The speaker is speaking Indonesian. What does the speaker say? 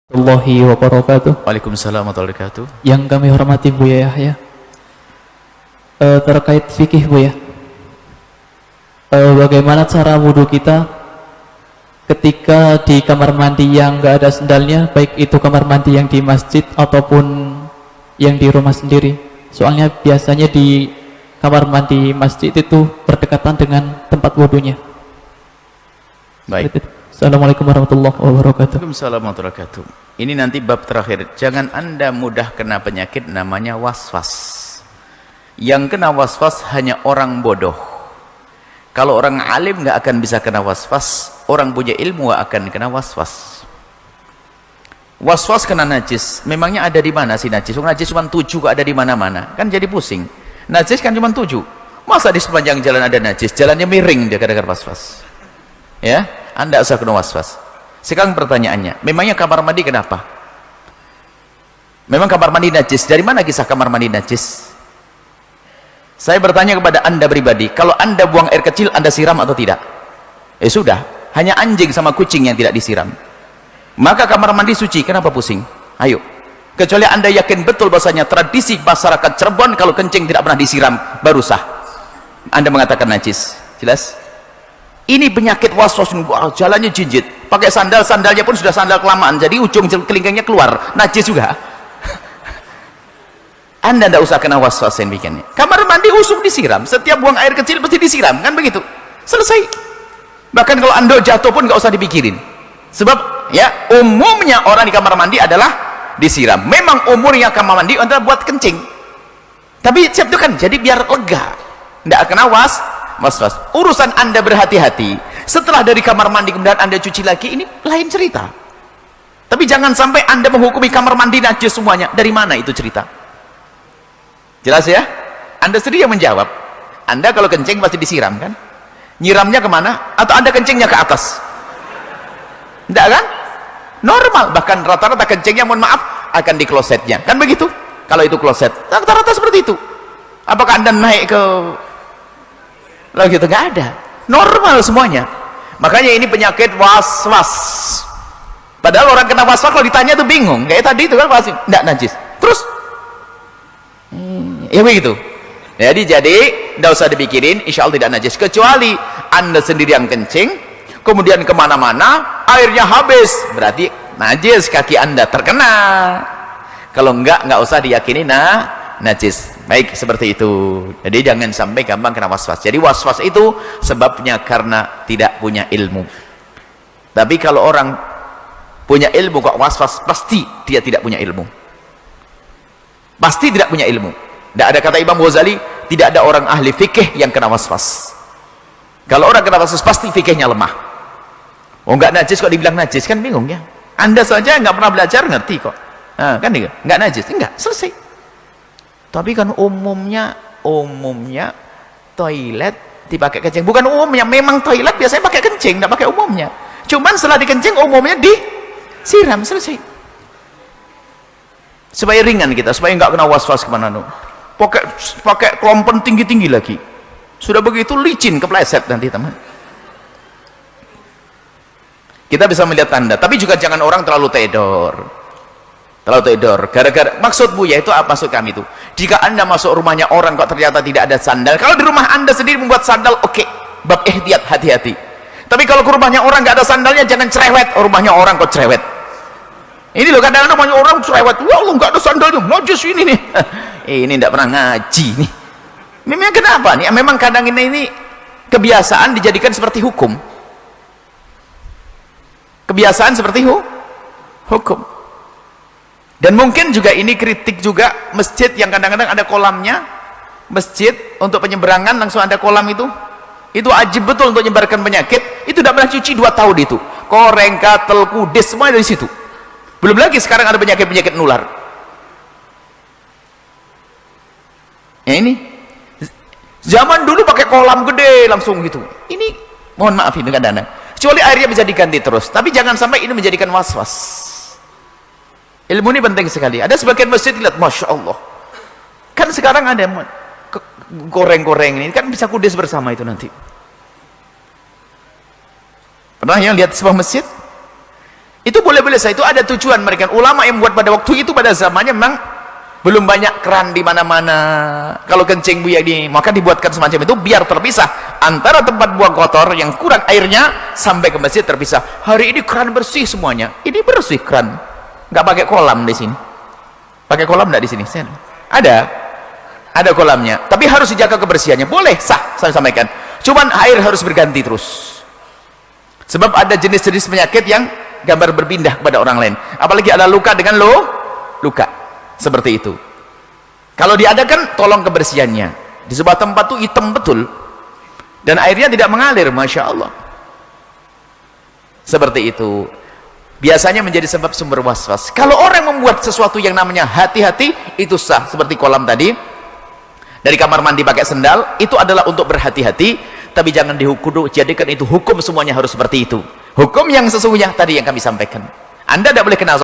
Warahmatullahi wabarakatuh. Waalaikumsalam warahmatullahi wabarakatuh. Yang kami hormati Buya Yahya, terkait fikih Buya, bagaimana cara wudhu kita ketika di kamar mandi yang nggak ada sendalnya, baik itu kamar mandi yang di masjid ataupun yang di rumah sendiri. Soalnya biasanya di kamar mandi masjid itu berdekatan dengan tempat wudhunya. Baik. Assalamualaikum warahmatullahi wabarakatuh. Waalaikumsalam warahmatullahi wabarakatuh. Ini nanti bab terakhir. Jangan Anda mudah kena penyakit namanya waswas. Yang kena waswas hanya orang bodoh. Kalau orang alim nggak akan bisa kena waswas. Orang punya ilmu nggak akan kena waswas. Waswas kena najis. Memangnya ada di mana sih najis? Najis cuma 7 kok ada di mana-mana. Kan jadi pusing. Najis kan cuma 7. Masa di sepanjang jalan ada najis? Jalannya miring dia gara-gara waswas. Ya, Anda usah kena waswas. Sekarang pertanyaannya, memangnya kamar mandi kenapa? Memang kamar mandi najis. Dari mana kisah kamar mandi najis? Saya bertanya kepada Anda pribadi, kalau Anda buang air kecil, Anda siram atau tidak? Sudah, hanya anjing sama kucing yang tidak disiram. Maka kamar mandi suci, kenapa pusing? Ayo. Kecuali Anda yakin betul bahasanya tradisi masyarakat Cirebon kalau kencing tidak pernah disiram, baru sah. Anda mengatakan najis. Jelas? Ini penyakit waswas, jalannya jinjit, pakai sandal, sandalnya pun sudah sandal kelamaan, jadi ujung kelingkingnya keluar, najis juga. Anda tidak usah kena waswas yang bikinnya. Kamar mandi usum disiram, setiap buang air kecil pasti disiram, kan begitu, selesai. Bahkan kalau Anda jatuh pun nggak usah dipikirin, sebab ya umumnya orang di kamar mandi adalah disiram. Memang umurnya kamar mandi adalah buat kencing, tapi siap itu kan jadi biar lega, tidak kena waswas. Urusan Anda berhati-hati. Setelah dari kamar mandi kemudian Anda cuci lagi, ini lain cerita. Tapi jangan sampai Anda menghukumi kamar mandi najis semuanya. Dari mana itu cerita? Jelas ya? Anda sendiri yang menjawab. Anda kalau kencing pasti disiram kan? Nyiramnya kemana? Atau Anda kencingnya ke atas? Tidak kan? Normal. Bahkan rata-rata kencingnya, mohon maaf, akan di klosetnya. Kan begitu? Kalau itu kloset. Rata-rata seperti itu. Apakah Anda naik ke lalu gitu? Nggak ada, normal semuanya. Makanya ini penyakit was-was. Padahal orang kena was-was kalau ditanya tuh bingung, kayak tadi itu kan pasti nggak najis terus ya begitu. Jadi nggak usah dipikirin, insya Allah tidak najis, kecuali Anda sendiri yang kencing kemudian kemana-mana airnya habis, berarti najis, kaki Anda terkena. Kalau nggak usah diyakini najis. Baik, seperti itu. Jadi jangan sampai gampang kena waswas. Jadi waswas itu sebabnya karena tidak punya ilmu. Tapi kalau orang punya ilmu kok waswas, pasti dia tidak punya ilmu. Pasti tidak punya ilmu. Tidak ada kata Imam Ghazali, tidak ada orang ahli fikih yang kena waswas. Kalau orang kena waswas pasti fikihnya lemah. Oh nggak najis kok dibilang najis, kan bingung ya. Anda saja nggak pernah belajar ngerti kok. Nah, kan nggak najis, enggak, selesai. Tapi kan umumnya toilet dipakai kencing, bukan umumnya, memang toilet biasanya pakai kencing, tidak pakai umumnya. Cuman setelah dikencing umumnya disiram, selesai. Supaya ringan kita, supaya nggak kena was-was kemana nu. Pakai kelompen tinggi-tinggi lagi. Sudah begitu licin, kepleset nanti teman. Kita bisa melihat tanda, tapi juga jangan orang terlalu teledor. Gara-gara maksud Buya itu apa? Maksud kami itu, jika Anda masuk rumahnya orang kok ternyata tidak ada sandal, kalau di rumah Anda sendiri membuat sandal, oke, bab ihtiyat, hati-hati. Tapi kalau ke rumahnya orang nggak ada sandalnya, jangan cerewet. Rumahnya orang kok cerewet. Ini loh, kadang-kadang rumahnya orang cerewet, wah Allah nggak ada sandalnya, najis ini nih. Ini tidak pernah ngaji nih. Memang kenapa nih? Memang kadang ini kebiasaan dijadikan seperti hukum. Kebiasaan seperti hukum. Dan mungkin juga ini kritik juga masjid yang kadang-kadang ada kolamnya, masjid untuk penyeberangan langsung ada kolam itu ajib betul untuk menyebarkan penyakit. Itu tidak pernah cuci 2 tahun itu, koreng, katel, kudis, semua dari situ. Belum lagi sekarang ada penyakit-penyakit nular. Ya ini zaman dulu pakai kolam gede langsung gitu. Ini mohon maaf ini kadang-kadang, kecuali airnya bisa diganti terus, tapi jangan sampai ini menjadikan was-was. Ilmu ini penting sekali. Ada sebagian masjid lihat, masya Allah, kan sekarang ada goreng-goreng ini kan bisa kudis bersama itu nanti. Pernah yang lihat sebuah masjid Itu boleh-boleh saja, itu ada tujuan mereka. Ulama yang buat pada waktu itu, pada zamannya memang belum banyak keran di mana-mana. Kalau kencing buaya ini, maka dibuatkan semacam itu biar terpisah antara tempat buang kotor yang kurang airnya sampai ke masjid terpisah. Hari ini keran bersih semuanya. Ini bersih keran. Nggak pakai kolam di sini. Pakai kolam nggak di sini? Ada kolamnya. Tapi harus dijaga kebersihannya. Boleh, sah, saya sampaikan. Cuman air harus berganti terus. Sebab ada jenis-jenis penyakit yang gambar berpindah kepada orang lain. Apalagi ada luka dengan luka. Seperti itu. Kalau diadakan, tolong kebersihannya. Di sebuah tempat itu hitam betul. Dan airnya tidak mengalir, Masya Allah. Seperti itu. Biasanya menjadi sebab sumber was-was. Kalau orang membuat sesuatu yang namanya hati-hati, itu sah. Seperti kolam tadi. Dari kamar mandi pakai sendal, itu adalah untuk berhati-hati. Tapi jangan jadikan itu hukum semuanya harus seperti itu. Hukum yang sesungguhnya tadi yang kami sampaikan. Anda tidak boleh kenal